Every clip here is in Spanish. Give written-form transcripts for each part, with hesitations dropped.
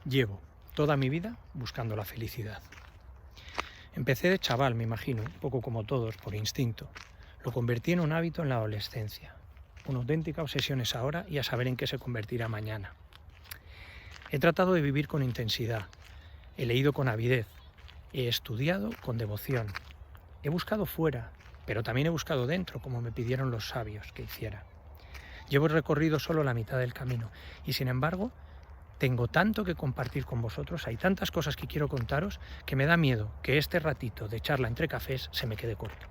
Llevo toda mi vida buscando la felicidad. Empecé de chaval, me imagino, un poco como todos, por instinto. Lo convertí en un hábito en la adolescencia. Una auténtica obsesión es ahora y a saber en qué se convertirá mañana. He tratado de vivir con intensidad. He leído con avidez. He estudiado con devoción. He buscado fuera, pero también he buscado dentro, como me pidieron los sabios que hiciera. Llevo recorrido solo la mitad del camino y, sin embargo, tengo tanto que compartir con vosotros, hay tantas cosas que quiero contaros, que me da miedo que este ratito de charla entre cafés se me quede corto.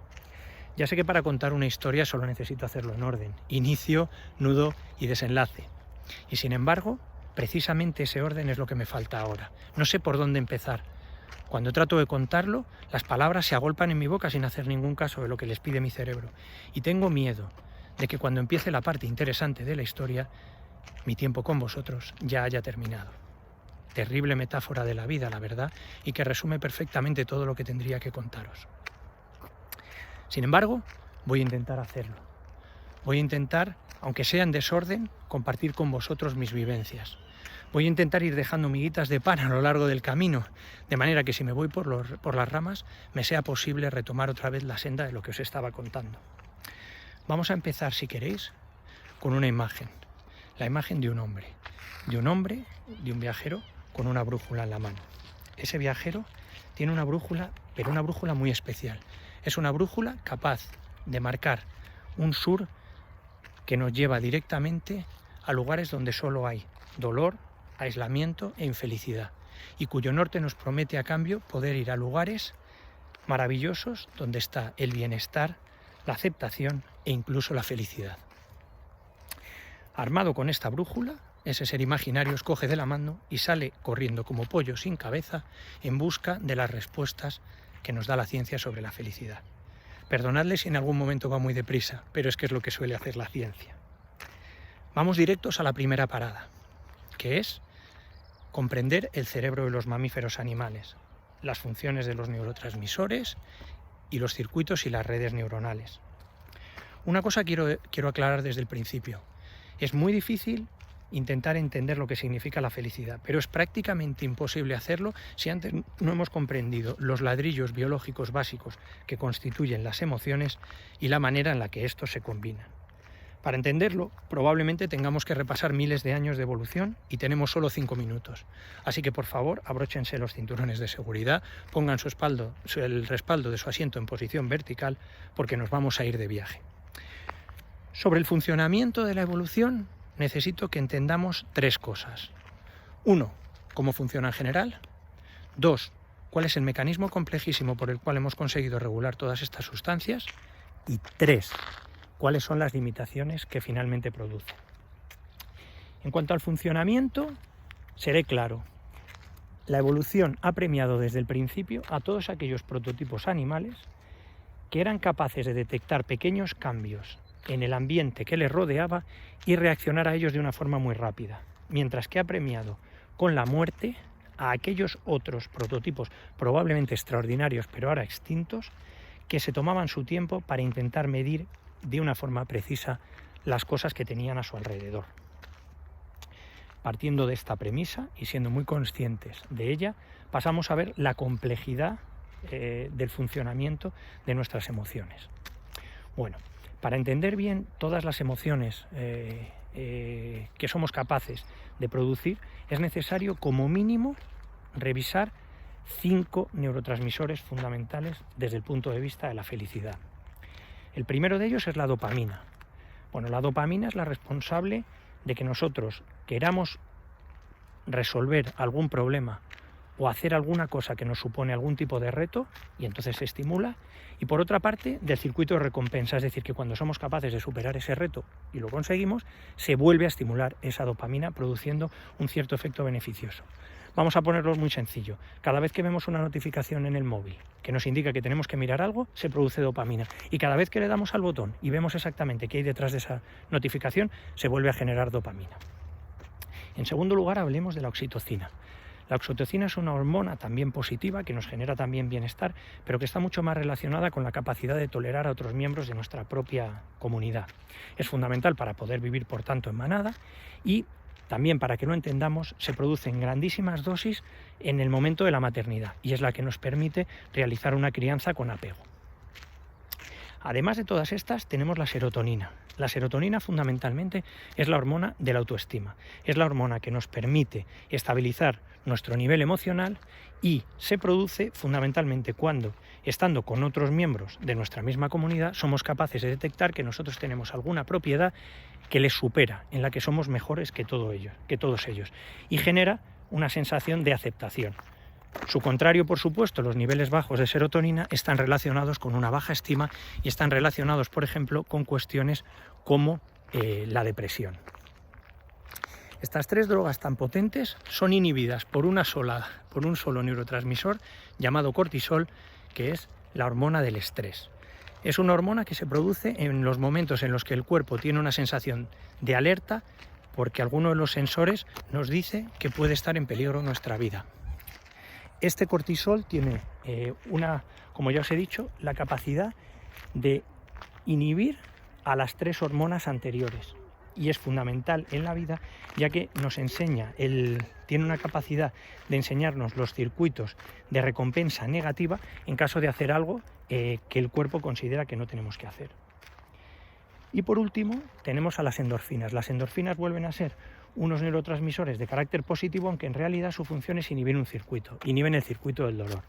Ya sé que para contar una historia solo necesito hacerlo en orden: inicio, nudo y desenlace. Y sin embargo, precisamente ese orden es lo que me falta ahora. No sé por dónde empezar. Cuando trato de contarlo, las palabras se agolpan en mi boca sin hacer ningún caso de lo que les pide mi cerebro. Y tengo miedo de que cuando empiece la parte interesante de la historia, mi tiempo con vosotros ya haya terminado. Terrible metáfora de la vida, la verdad, y que resume perfectamente todo lo que tendría que contaros. Sin embargo, voy a intentar hacerlo. Voy a intentar, aunque sea en desorden, compartir con vosotros mis vivencias. Voy a intentar ir dejando miguitas de pan a lo largo del camino, de manera que si me voy por las ramas, me sea posible retomar otra vez la senda de lo que os estaba contando. Vamos a empezar, si queréis, con una imagen. La imagen de un hombre, de un viajero con una brújula en la mano. Ese viajero tiene una brújula, pero una brújula muy especial. Es una brújula capaz de marcar un sur que nos lleva directamente a lugares donde solo hay dolor, aislamiento e infelicidad, y cuyo norte nos promete a cambio poder ir a lugares maravillosos donde está el bienestar, la aceptación e incluso la felicidad. Armado con esta brújula, ese ser imaginario os coge de la mano y sale corriendo como pollo sin cabeza en busca de las respuestas que nos da la ciencia sobre la felicidad. Perdonadle si en algún momento va muy deprisa, pero es que es lo que suele hacer la ciencia. Vamos directos a la primera parada, que es comprender el cerebro de los mamíferos animales, las funciones de los neurotransmisores y los circuitos y las redes neuronales. Una cosa quiero aclarar desde el principio. Es muy difícil intentar entender lo que significa la felicidad, pero es prácticamente imposible hacerlo si antes no hemos comprendido los ladrillos biológicos básicos que constituyen las emociones y la manera en la que estos se combinan. Para entenderlo, probablemente tengamos que repasar miles de años de evolución y tenemos solo 5 minutos. Así que, por favor, abróchense los cinturones de seguridad, pongan el respaldo de su asiento en posición vertical, porque nos vamos a ir de viaje. Sobre el funcionamiento de la evolución, necesito que entendamos 3 cosas. 1. Cómo funciona en general. 2. Cuál es el mecanismo complejísimo por el cual hemos conseguido regular todas estas sustancias. Y 3. Cuáles son las limitaciones que finalmente produce. En cuanto al funcionamiento, seré claro. La evolución ha premiado desde el principio a todos aquellos prototipos animales que eran capaces de detectar pequeños cambios en el ambiente que les rodeaba y reaccionar a ellos de una forma muy rápida, mientras que ha premiado con la muerte a aquellos otros prototipos probablemente extraordinarios pero ahora extintos, que se tomaban su tiempo para intentar medir de una forma precisa las cosas que tenían a su alrededor. Partiendo de esta premisa y siendo muy conscientes de ella, pasamos a ver la complejidad del funcionamiento de nuestras emociones. Bueno, para entender bien todas las emociones que somos capaces de producir, es necesario como mínimo revisar 5 neurotransmisores fundamentales desde el punto de vista de la felicidad. El primero de ellos es la dopamina. Bueno, la dopamina es la responsable de que nosotros queramos resolver algún problema o hacer alguna cosa que nos supone algún tipo de reto, y entonces se estimula. Y por otra parte, del circuito de recompensa, es decir, que cuando somos capaces de superar ese reto y lo conseguimos, se vuelve a estimular esa dopamina, produciendo un cierto efecto beneficioso. Vamos a ponerlo muy sencillo. Cada vez que vemos una notificación en el móvil que nos indica que tenemos que mirar algo, se produce dopamina. Y cada vez que le damos al botón y vemos exactamente qué hay detrás de esa notificación, se vuelve a generar dopamina. En segundo lugar, hablemos de la oxitocina. La oxitocina es una hormona también positiva que nos genera también bienestar, pero que está mucho más relacionada con la capacidad de tolerar a otros miembros de nuestra propia comunidad. Es fundamental para poder vivir, por tanto, en manada, y también, para que lo entendamos, se produce en grandísimas dosis en el momento de la maternidad y es la que nos permite realizar una crianza con apego. Además de todas estas, tenemos la serotonina. La serotonina fundamentalmente es la hormona de la autoestima. Es la hormona que nos permite estabilizar nuestro nivel emocional y se produce fundamentalmente cuando, estando con otros miembros de nuestra misma comunidad, somos capaces de detectar que nosotros tenemos alguna propiedad que les supera, en la que somos mejores que todos ellos, y genera una sensación de aceptación. Su contrario, por supuesto, los niveles bajos de serotonina están relacionados con una baja estima y están relacionados, por ejemplo, con cuestiones como la depresión. Estas tres drogas tan potentes son inhibidas por un solo neurotransmisor llamado cortisol, que es la hormona del estrés. Es una hormona que se produce en los momentos en los que el cuerpo tiene una sensación de alerta porque alguno de los sensores nos dice que puede estar en peligro nuestra vida. Este cortisol tiene como ya os he dicho, la capacidad de inhibir a las tres hormonas anteriores y es fundamental en la vida ya que nos enseña, tiene una capacidad de enseñarnos los circuitos de recompensa negativa en caso de hacer algo que el cuerpo considera que no tenemos que hacer. Y por último tenemos a las endorfinas. Las endorfinas vuelven a ser unos neurotransmisores de carácter positivo, aunque en realidad su función es inhibir un circuito, inhiben el circuito del dolor.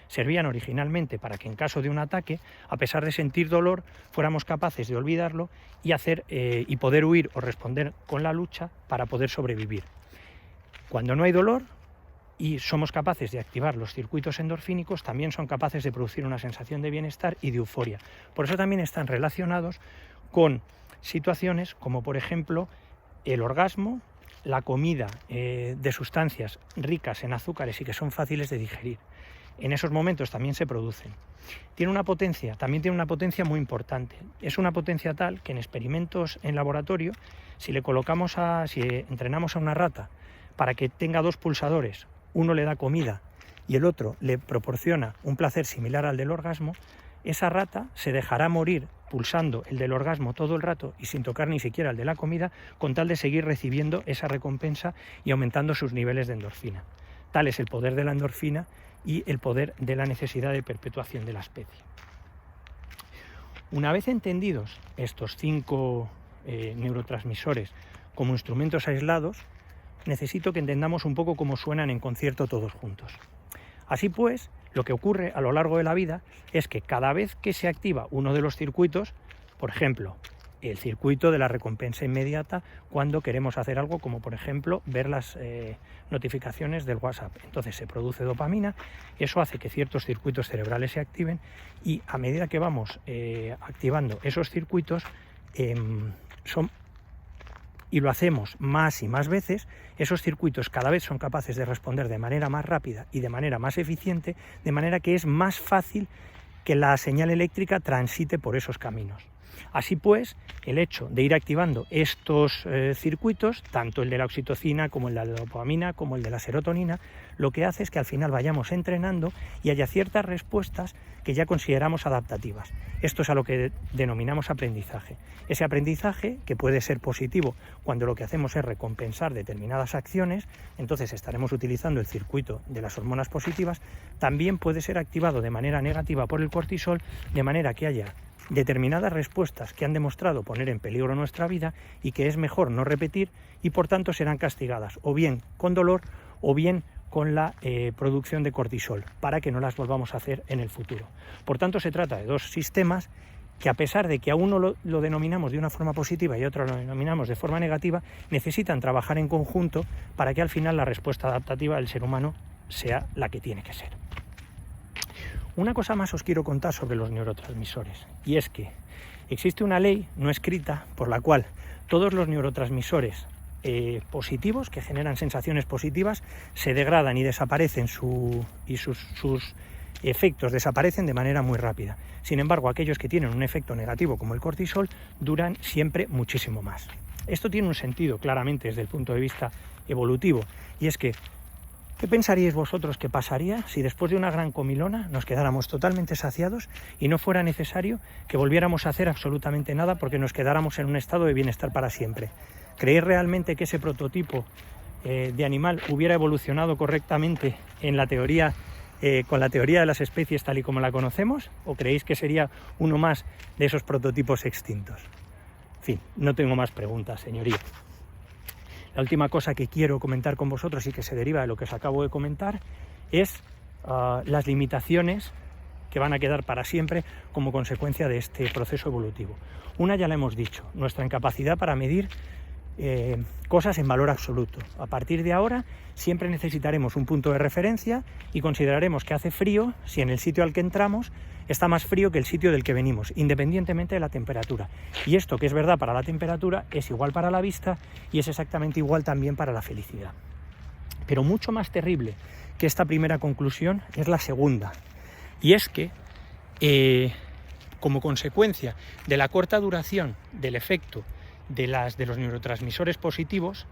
Servían originalmente para que en caso de un ataque, a pesar de sentir dolor, fuéramos capaces de olvidarlo y poder huir o responder con la lucha para poder sobrevivir. Cuando no hay dolor y somos capaces de activar los circuitos endorfínicos, también son capaces de producir una sensación de bienestar y de euforia. Por eso también están relacionados con situaciones como, por ejemplo, el orgasmo, la comida de sustancias ricas en azúcares y que son fáciles de digerir. En esos momentos también se producen. También tiene una potencia muy importante. Es una potencia tal que en experimentos en laboratorio, si entrenamos a una rata para que tenga dos pulsadores, uno le da comida y el otro le proporciona un placer similar al del orgasmo, esa rata se dejará morir pulsando el del orgasmo todo el rato y sin tocar ni siquiera el de la comida, con tal de seguir recibiendo esa recompensa y aumentando sus niveles de endorfina. Tal es el poder de la endorfina y el poder de la necesidad de perpetuación de la especie. Una vez entendidos estos 5 neurotransmisores como instrumentos aislados, necesito que entendamos un poco cómo suenan en concierto todos juntos. Así pues, lo que ocurre a lo largo de la vida es que cada vez que se activa uno de los circuitos, por ejemplo, el circuito de la recompensa inmediata cuando queremos hacer algo como, por ejemplo, ver las notificaciones del WhatsApp. Entonces se produce dopamina, eso hace que ciertos circuitos cerebrales se activen y a medida que vamos activando esos circuitos y lo hacemos más y más veces, esos circuitos cada vez son capaces de responder de manera más rápida y de manera más eficiente, de manera que es más fácil que la señal eléctrica transite por esos caminos. Así pues, el hecho de ir activando estos circuitos, tanto el de la oxitocina como el de la dopamina, como el de la serotonina, lo que hace es que al final vayamos entrenando y haya ciertas respuestas que ya consideramos adaptativas. Esto es a lo que denominamos aprendizaje. Ese aprendizaje, que puede ser positivo cuando lo que hacemos es recompensar determinadas acciones, entonces estaremos utilizando el circuito de las hormonas positivas, también puede ser activado de manera negativa por el cortisol, de manera que haya determinadas respuestas que han demostrado poner en peligro nuestra vida y que es mejor no repetir y por tanto serán castigadas o bien con dolor o bien con la producción de cortisol para que no las volvamos a hacer en el futuro. Por tanto se trata de dos sistemas que a pesar de que a uno lo denominamos de una forma positiva y a otro lo denominamos de forma negativa, necesitan trabajar en conjunto para que al final la respuesta adaptativa del ser humano sea la que tiene que ser. Una cosa más os quiero contar sobre los neurotransmisores, y es que existe una ley no escrita por la cual todos los neurotransmisores positivos, que generan sensaciones positivas, se degradan y desaparecen y sus efectos desaparecen de manera muy rápida. Sin embargo, aquellos que tienen un efecto negativo, como el cortisol, duran siempre muchísimo más. Esto tiene un sentido claramente desde el punto de vista evolutivo, y es que ¿qué pensaríais vosotros que pasaría si después de una gran comilona nos quedáramos totalmente saciados y no fuera necesario que volviéramos a hacer absolutamente nada porque nos quedáramos en un estado de bienestar para siempre? ¿Creéis realmente que ese prototipo de animal hubiera evolucionado correctamente en la teoría, con la teoría de las especies tal y como la conocemos? ¿O creéis que sería uno más de esos prototipos extintos? En fin, no tengo más preguntas, señorías. La última cosa que quiero comentar con vosotros y que se deriva de lo que os acabo de comentar es las limitaciones que van a quedar para siempre como consecuencia de este proceso evolutivo. Una ya la hemos dicho, nuestra incapacidad para medir cosas en valor absoluto. A partir de ahora siempre necesitaremos un punto de referencia y consideraremos que hace frío si en el sitio al que entramos está más frío que el sitio del que venimos, independientemente de la temperatura. Y esto, que es verdad para la temperatura, es igual para la vista y es exactamente igual también para la felicidad. Pero mucho más terrible que esta primera conclusión es la segunda, y es que como consecuencia de la corta duración del efecto de los neurotransmisores positivos,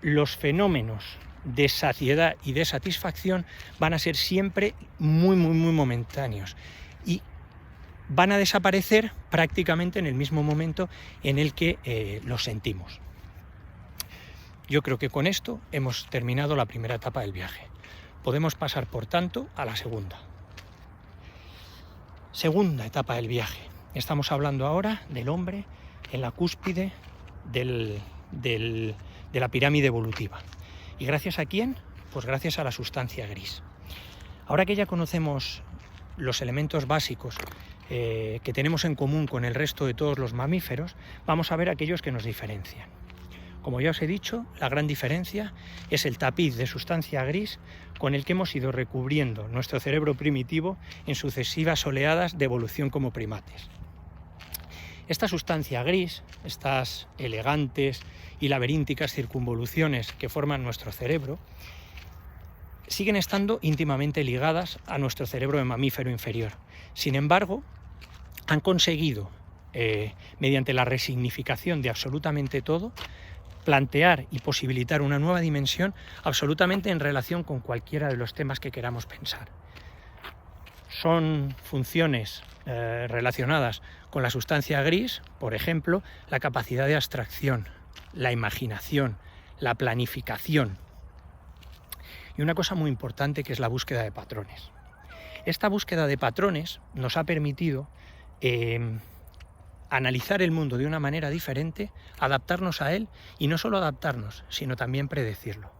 los fenómenos de saciedad y de satisfacción van a ser siempre muy momentáneos y van a desaparecer prácticamente en el mismo momento en el que los sentimos. Yo creo que con esto hemos terminado la primera etapa del viaje. Podemos pasar, por tanto, a la segunda. Segunda etapa del viaje. Estamos hablando ahora del hombre en la cúspide de la pirámide evolutiva. ¿Y gracias a quién? Pues gracias a la sustancia gris. Ahora que ya conocemos los elementos básicos que tenemos en común con el resto de todos los mamíferos, vamos a ver aquellos que nos diferencian. Como ya os he dicho, la gran diferencia es el tapiz de sustancia gris con el que hemos ido recubriendo nuestro cerebro primitivo en sucesivas oleadas de evolución como primates. Esta sustancia gris, estas elegantes y laberínticas circunvoluciones que forman nuestro cerebro, siguen estando íntimamente ligadas a nuestro cerebro de mamífero inferior. Sin embargo, han conseguido, mediante la resignificación de absolutamente todo, plantear y posibilitar una nueva dimensión absolutamente en relación con cualquiera de los temas que queramos pensar. Son funciones relacionadas con la sustancia gris, por ejemplo, la capacidad de abstracción, la imaginación, la planificación y una cosa muy importante que es la búsqueda de patrones. Esta búsqueda de patrones nos ha permitido analizar el mundo de una manera diferente, adaptarnos a él y no solo adaptarnos, sino también predecirlo.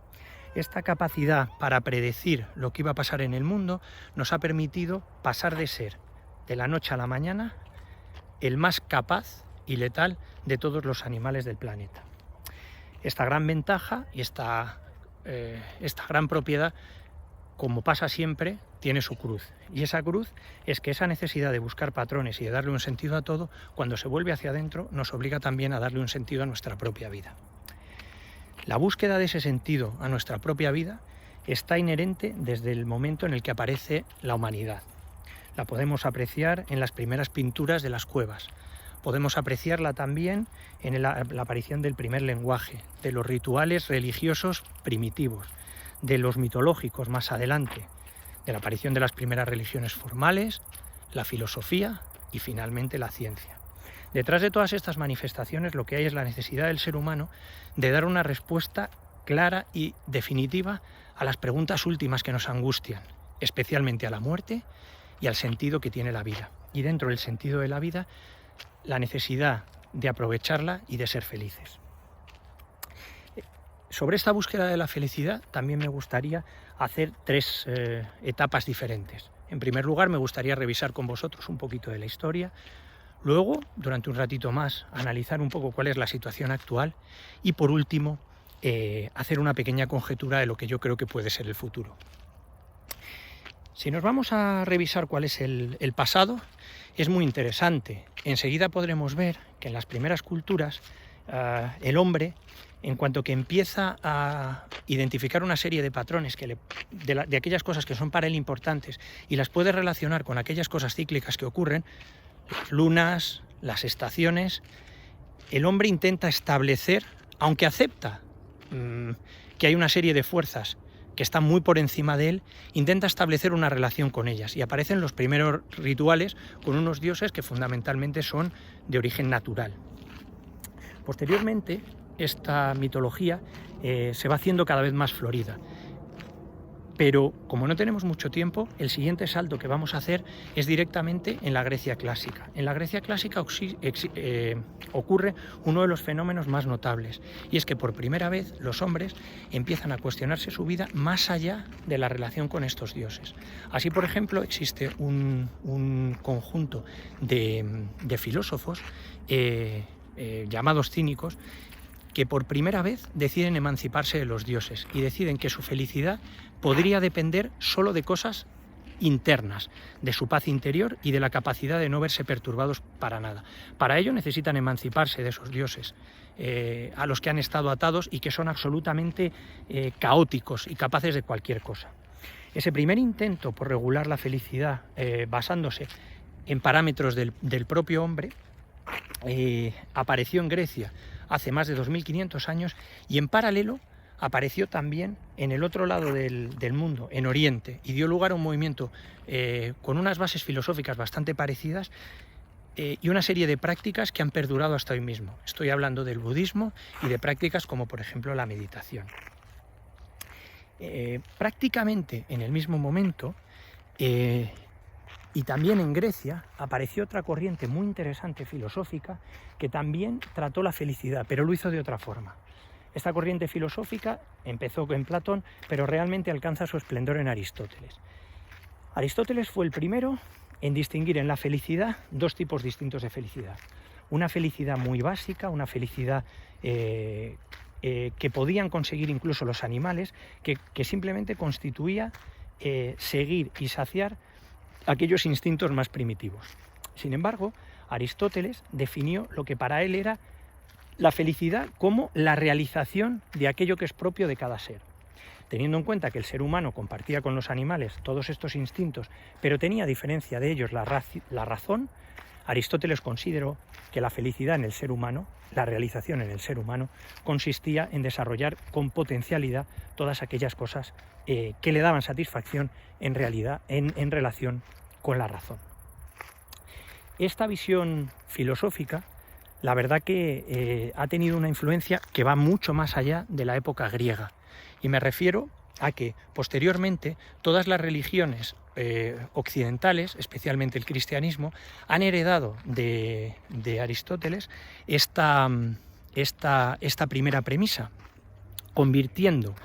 Esta capacidad para predecir lo que iba a pasar en el mundo nos ha permitido pasar de ser, de la noche a la mañana, el más capaz y letal de todos los animales del planeta. Esta gran ventaja y esta gran propiedad, como pasa siempre, tiene su cruz. Y esa cruz es que esa necesidad de buscar patrones y de darle un sentido a todo, cuando se vuelve hacia adentro, nos obliga también a darle un sentido a nuestra propia vida. La búsqueda de ese sentido a nuestra propia vida está inherente desde el momento en el que aparece la humanidad. La podemos apreciar en las primeras pinturas de las cuevas. Podemos apreciarla también en la aparición del primer lenguaje, de los rituales religiosos primitivos, de los mitológicos más adelante, de la aparición de las primeras religiones formales, la filosofía y finalmente la ciencia. Detrás de todas estas manifestaciones lo que hay es la necesidad del ser humano de dar una respuesta clara y definitiva a las preguntas últimas que nos angustian, especialmente a la muerte y al sentido que tiene la vida. Y dentro del sentido de la vida, la necesidad de aprovecharla y de ser felices. Sobre esta búsqueda de la felicidad también me gustaría hacer tres etapas diferentes. En primer lugar, me gustaría revisar con vosotros un poquito de la historia. Luego, durante un ratito más, analizar un poco cuál es la situación actual. Y por último, hacer una pequeña conjetura de lo que yo creo que puede ser el futuro. Si nos vamos a revisar cuál es el pasado, es muy interesante. Enseguida podremos ver que en las primeras culturas el hombre, en cuanto que empieza a identificar una serie de patrones de aquellas cosas que son para él importantes y las puede relacionar con aquellas cosas cíclicas que ocurren, las lunas, las estaciones, el hombre intenta establecer, aunque acepta que hay una serie de fuerzas que están muy por encima de él, intenta establecer una relación con ellas y aparecen los primeros rituales con unos dioses que fundamentalmente son de origen natural. Posteriormente, esta mitología se va haciendo cada vez más florida. Pero como no tenemos mucho tiempo, el siguiente salto que vamos a hacer es directamente en la Grecia clásica. En la Grecia clásica ocurre uno de los fenómenos más notables, y es que por primera vez los hombres empiezan a cuestionarse su vida más allá de la relación con estos dioses. Así, por ejemplo, existe un conjunto de filósofos llamados cínicos, que por primera vez deciden emanciparse de los dioses y deciden que su felicidad podría depender solo de cosas internas, de su paz interior y de la capacidad de no verse perturbados para nada. Para ello necesitan emanciparse de esos dioses a los que han estado atados y que son absolutamente caóticos y capaces de cualquier cosa. Ese primer intento por regular la felicidad basándose en parámetros del propio hombre apareció en Grecia hace más de 2500 años, y en paralelo apareció también en el otro lado del mundo, en Oriente, y dio lugar a un movimiento con unas bases filosóficas bastante parecidas y una serie de prácticas que han perdurado hasta hoy mismo. Estoy hablando del budismo y de prácticas como, por ejemplo, la meditación. Prácticamente en el mismo momento, y también en Grecia, apareció otra corriente muy interesante filosófica que también trató la felicidad, pero lo hizo de otra forma. Esta corriente filosófica empezó en Platón, pero realmente alcanza su esplendor en Aristóteles. Aristóteles fue el primero en distinguir en la felicidad dos tipos distintos de felicidad. Una felicidad muy básica, una felicidad que podían conseguir incluso los animales, que simplemente constituía seguir y saciar aquellos instintos más primitivos. Sin embargo, Aristóteles definió lo que para él era la felicidad como la realización de aquello que es propio de cada ser. Teniendo en cuenta que el ser humano compartía con los animales todos estos instintos, pero tenía a diferencia de ellos la razón, Aristóteles consideró que la felicidad en el ser humano, la realización en el ser humano, consistía en desarrollar con potencialidad todas aquellas cosas que le daban satisfacción en relación con la razón. Esta visión filosófica, la verdad que ha tenido una influencia que va mucho más allá de la época griega, y me refiero a que posteriormente todas las religiones occidentales, especialmente el cristianismo, han heredado de Aristóteles esta primera premisa, convirtiendo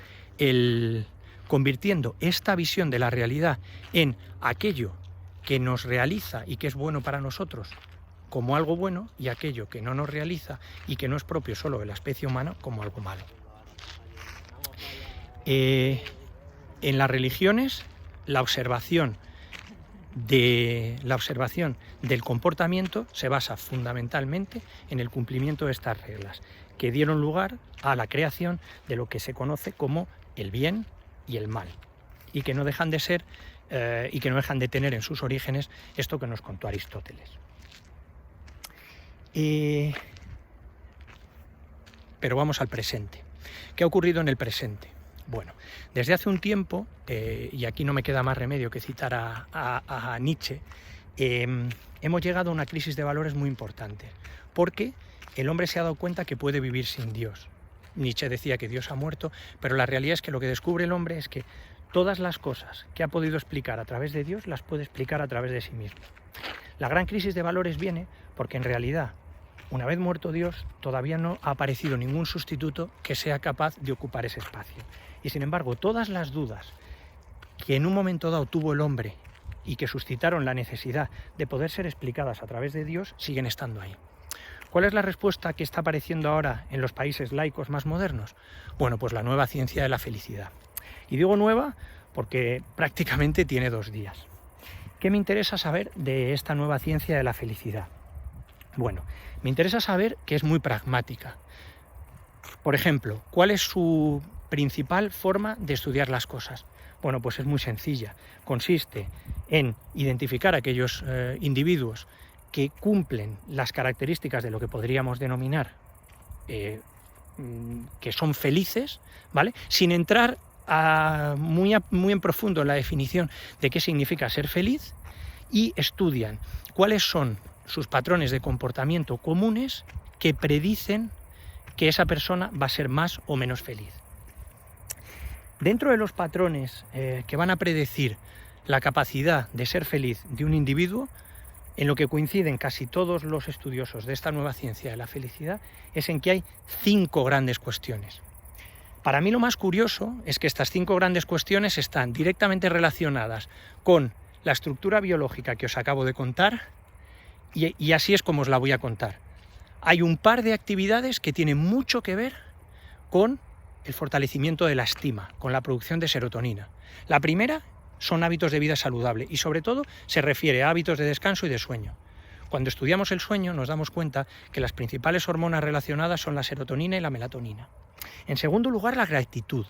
esta visión de la realidad en aquello que nos realiza y que es bueno para nosotros como algo bueno, y aquello que no nos realiza y que no es propio solo de la especie humana como algo malo. En las religiones, la observación del comportamiento se basa fundamentalmente en el cumplimiento de estas reglas, que dieron lugar a la creación de lo que se conoce como el bien y el mal, y que no dejan de ser y que no dejan de tener en sus orígenes esto que nos contó Aristóteles. Pero vamos al presente. ¿Qué ha ocurrido en el presente? Bueno, desde hace un tiempo, y aquí no me queda más remedio que citar a Nietzsche, hemos llegado a una crisis de valores muy importante, porque el hombre se ha dado cuenta que puede vivir sin Dios. Nietzsche decía que Dios ha muerto, pero la realidad es que lo que descubre el hombre es que todas las cosas que ha podido explicar a través de Dios las puede explicar a través de sí mismo. La gran crisis de valores viene porque en realidad, una vez muerto Dios, todavía no ha aparecido ningún sustituto que sea capaz de ocupar ese espacio. Y sin embargo, todas las dudas que en un momento dado tuvo el hombre y que suscitaron la necesidad de poder ser explicadas a través de Dios, siguen estando ahí. ¿Cuál es la respuesta que está apareciendo ahora en los países laicos más modernos? Bueno, pues la nueva ciencia de la felicidad. Y digo nueva porque prácticamente tiene 2 días. ¿Qué me interesa saber de esta nueva ciencia de la felicidad? Bueno, me interesa saber que es muy pragmática. Por ejemplo, ¿cuál es su principal forma de estudiar las cosas? Bueno, pues es muy sencilla. Consiste en identificar aquellos individuos que cumplen las características de lo que podríamos denominar que son felices, ¿vale? Sin entrar muy en profundo en la definición de qué significa ser feliz, y estudian cuáles son sus patrones de comportamiento comunes que predicen que esa persona va a ser más o menos feliz. Dentro de los patrones que van a predecir la capacidad de ser feliz de un individuo, en lo que coinciden casi todos los estudiosos de esta nueva ciencia de la felicidad, es en que hay 5 grandes cuestiones. Para mí lo más curioso es que estas 5 grandes cuestiones están directamente relacionadas con la estructura biológica que os acabo de contar, y así es como os la voy a contar. Hay un par de actividades que tienen mucho que ver con el fortalecimiento de la estima, con la producción de serotonina. La primera son hábitos de vida saludable y sobre todo se refiere a hábitos de descanso y de sueño. Cuando estudiamos el sueño nos damos cuenta que las principales hormonas relacionadas son la serotonina y la melatonina. En segundo lugar, la gratitud.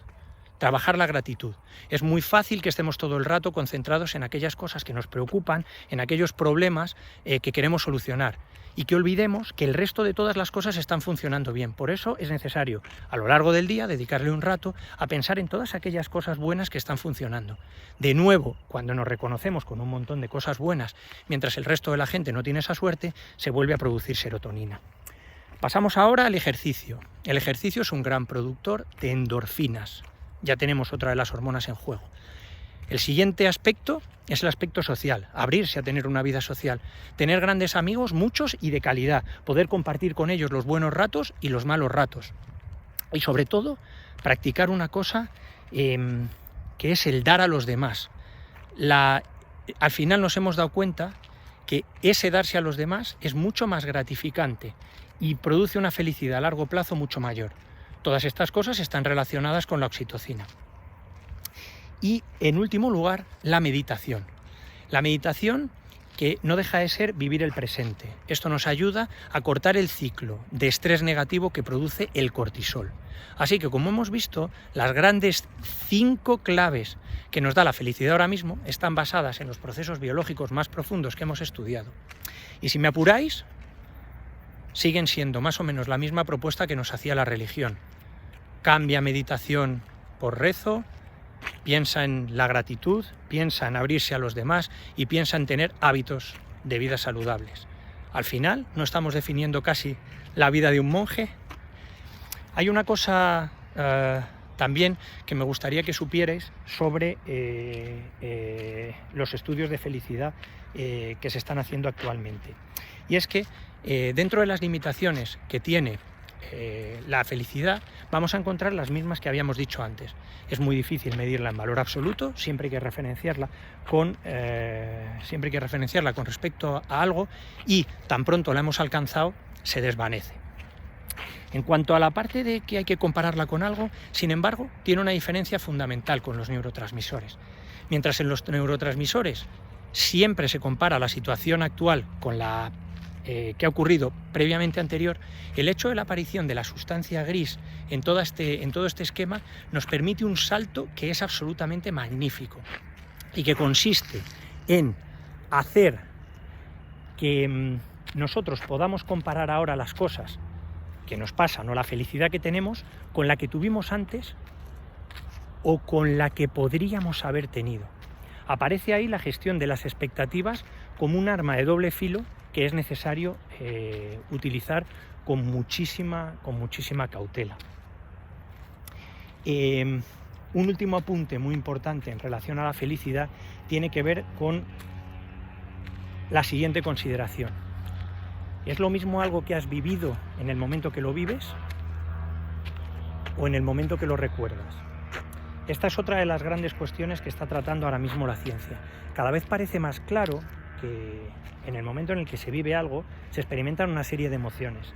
Trabajar la gratitud. Es muy fácil que estemos todo el rato concentrados en aquellas cosas que nos preocupan, en aquellos problemas que queremos solucionar, y que olvidemos que el resto de todas las cosas están funcionando bien. Por eso es necesario, a lo largo del día, dedicarle un rato a pensar en todas aquellas cosas buenas que están funcionando. De nuevo, cuando nos reconocemos con un montón de cosas buenas, mientras el resto de la gente no tiene esa suerte, se vuelve a producir serotonina. Pasamos ahora al ejercicio. El ejercicio es un gran productor de endorfinas. Ya tenemos otra de las hormonas en juego. El siguiente aspecto es el aspecto social, abrirse a tener una vida social, tener grandes amigos, muchos y de calidad, poder compartir con ellos los buenos ratos y los malos ratos. Y sobre todo, practicar una cosa que es el dar a los demás. Al final nos hemos dado cuenta que ese darse a los demás es mucho más gratificante y produce una felicidad a largo plazo mucho mayor. Todas estas cosas están relacionadas con la oxitocina. Y, en último lugar, la meditación. La meditación que no deja de ser vivir el presente. Esto nos ayuda a cortar el ciclo de estrés negativo que produce el cortisol. Así que, como hemos visto, las grandes 5 claves que nos da la felicidad ahora mismo están basadas en los procesos biológicos más profundos que hemos estudiado. Y si me apuráis, siguen siendo más o menos la misma propuesta que nos hacía la religión. Cambia meditación por rezo, piensa en la gratitud, piensa en abrirse a los demás y piensa en tener hábitos de vida saludables. Al final, ¿no estamos definiendo casi la vida de un monje? Hay una cosa también que me gustaría que supierais sobre los estudios de felicidad que se están haciendo actualmente. Y es que dentro de las limitaciones que tiene la felicidad, vamos a encontrar las mismas que habíamos dicho antes. Es muy difícil medirla en valor absoluto, siempre hay que referenciarla con respecto a algo, y tan pronto la hemos alcanzado, se desvanece. En cuanto a la parte de que hay que compararla con algo, sin embargo, tiene una diferencia fundamental con los neurotransmisores. Mientras en los neurotransmisores siempre se compara la situación actual con la que ha ocurrido previamente anterior, el hecho de la aparición de la sustancia gris en todo este esquema nos permite un salto que es absolutamente magnífico y que consiste en hacer que nosotros podamos comparar ahora las cosas que nos pasan o la felicidad que tenemos con la que tuvimos antes o con la que podríamos haber tenido. Aparece ahí la gestión de las expectativas como un arma de doble filo que es necesario utilizar con muchísima cautela. Un último apunte muy importante en relación a la felicidad tiene que ver con la siguiente consideración. ¿Es lo mismo algo que has vivido en el momento que lo vives o en el momento que lo recuerdas? Esta es otra de las grandes cuestiones que está tratando ahora mismo la ciencia. Cada vez parece más claro que en el momento en el que se vive algo, se experimentan una serie de emociones.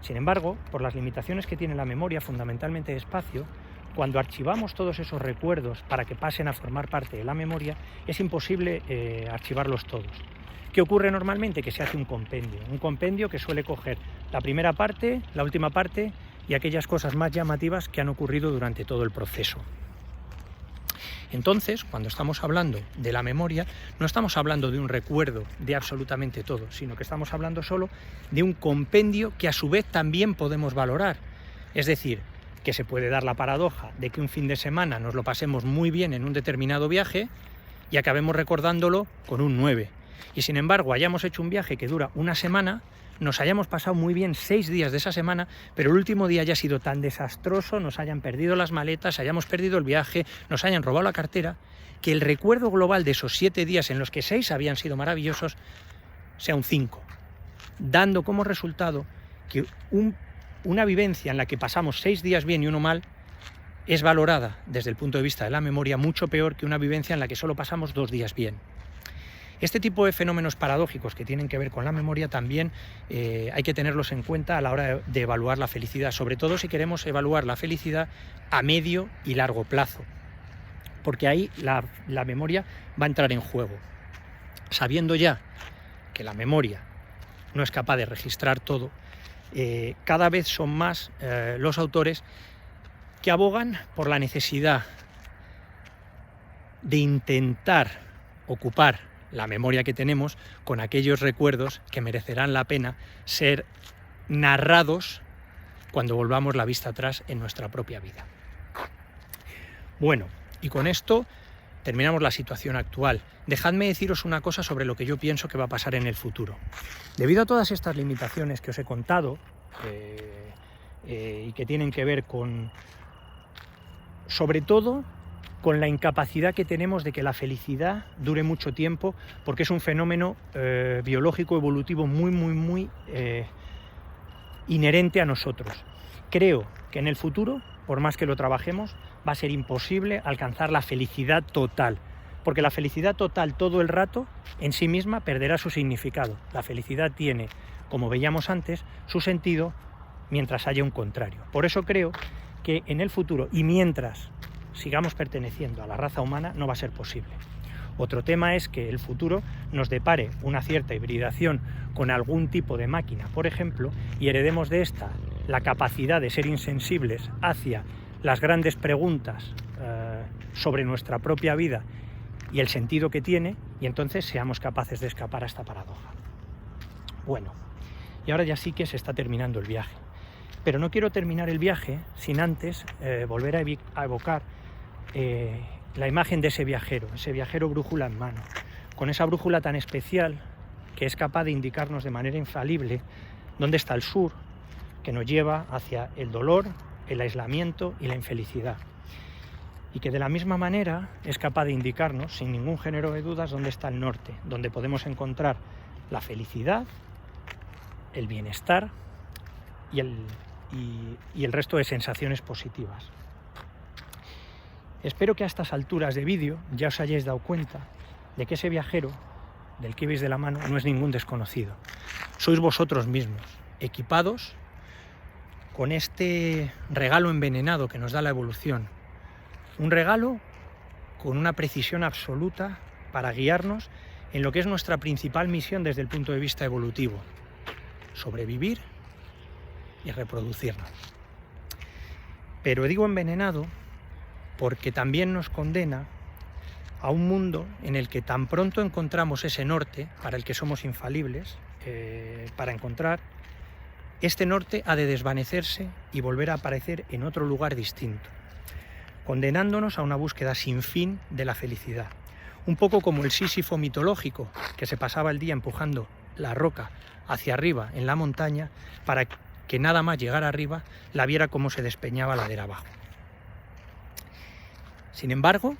Sin embargo, por las limitaciones que tiene la memoria, fundamentalmente de espacio, cuando archivamos todos esos recuerdos para que pasen a formar parte de la memoria, es imposible archivarlos todos. ¿Qué ocurre normalmente? Que se hace un compendio que suele coger la primera parte, la última parte y aquellas cosas más llamativas que han ocurrido durante todo el proceso. Entonces, cuando estamos hablando de la memoria, no estamos hablando de un recuerdo de absolutamente todo, sino que estamos hablando solo de un compendio que a su vez también podemos valorar. Es decir, que se puede dar la paradoja de que un fin de semana nos lo pasemos muy bien en un determinado viaje y acabemos recordándolo con un 9. Y sin embargo, hayamos hecho un viaje que dura una semana, nos hayamos pasado muy bien 6 días de esa semana, pero el último día haya sido tan desastroso, nos hayan perdido las maletas, hayamos perdido el viaje, nos hayan robado la cartera, que el recuerdo global de esos 7 días en los que 6 habían sido maravillosos sea un 5, dando como resultado que una vivencia en la que pasamos 6 días bien y uno mal es valorada desde el punto de vista de la memoria mucho peor que una vivencia en la que solo pasamos 2 días bien. Este tipo de fenómenos paradójicos que tienen que ver con la memoria también hay que tenerlos en cuenta a la hora de evaluar la felicidad, sobre todo si queremos evaluar la felicidad a medio y largo plazo, porque ahí la memoria va a entrar en juego. Sabiendo ya que la memoria no es capaz de registrar todo, cada vez son más los autores que abogan por la necesidad de intentar ocupar la memoria que tenemos con aquellos recuerdos que merecerán la pena ser narrados cuando volvamos la vista atrás en nuestra propia vida. Bueno, y con esto terminamos la situación actual. Dejadme deciros una cosa sobre lo que yo pienso que va a pasar en el futuro. Debido a todas estas limitaciones que os he contado y que tienen que ver con, sobre todo, con la incapacidad que tenemos de que la felicidad dure mucho tiempo, porque es un fenómeno biológico evolutivo muy inherente a nosotros. Creo que en el futuro, por más que lo trabajemos, va a ser imposible alcanzar la felicidad total, porque la felicidad total todo el rato en sí misma perderá su significado. La felicidad tiene, como veíamos antes, su sentido mientras haya un contrario. Por eso creo que en el futuro, y mientras sigamos perteneciendo a la raza humana, no va a ser posible. Otro tema es que el futuro nos depare una cierta hibridación con algún tipo de máquina, por ejemplo, y heredemos de esta la capacidad de ser insensibles hacia las grandes preguntas sobre nuestra propia vida y el sentido que tiene, y entonces seamos capaces de escapar a esta paradoja. Bueno, y ahora ya sí que se está terminando el viaje. Pero no quiero terminar el viaje sin antes volver a evocar la imagen de ese viajero brújula en mano, con esa brújula tan especial que es capaz de indicarnos de manera infalible dónde está el sur, que nos lleva hacia el dolor, el aislamiento y la infelicidad. Y que de la misma manera es capaz de indicarnos, sin ningún género de dudas, dónde está el norte, donde podemos encontrar la felicidad, el bienestar y el resto de sensaciones positivas. Espero que a estas alturas de vídeo ya os hayáis dado cuenta de que ese viajero del que ibais de la mano no es ningún desconocido. Sois vosotros mismos, equipados con este regalo envenenado que nos da la evolución. Un regalo con una precisión absoluta para guiarnos en lo que es nuestra principal misión desde el punto de vista evolutivo: sobrevivir y reproducirnos. Pero digo envenenado porque también nos condena a un mundo en el que tan pronto encontramos ese norte para el que somos infalibles, para encontrar este norte ha de desvanecerse y volver a aparecer en otro lugar distinto, condenándonos a una búsqueda sin fin de la felicidad. Un poco como el Sísifo mitológico, que se pasaba el día empujando la roca hacia arriba en la montaña para que nada más llegar arriba la viera cómo se despeñaba ladera abajo. Sin embargo,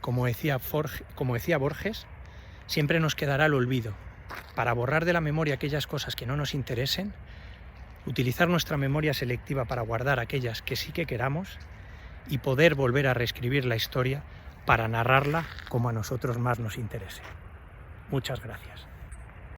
como decía Borges, siempre nos quedará el olvido. Para borrar de la memoria aquellas cosas que no nos interesen, utilizar nuestra memoria selectiva para guardar aquellas que sí que queramos y poder volver a reescribir la historia para narrarla como a nosotros más nos interese. Muchas gracias.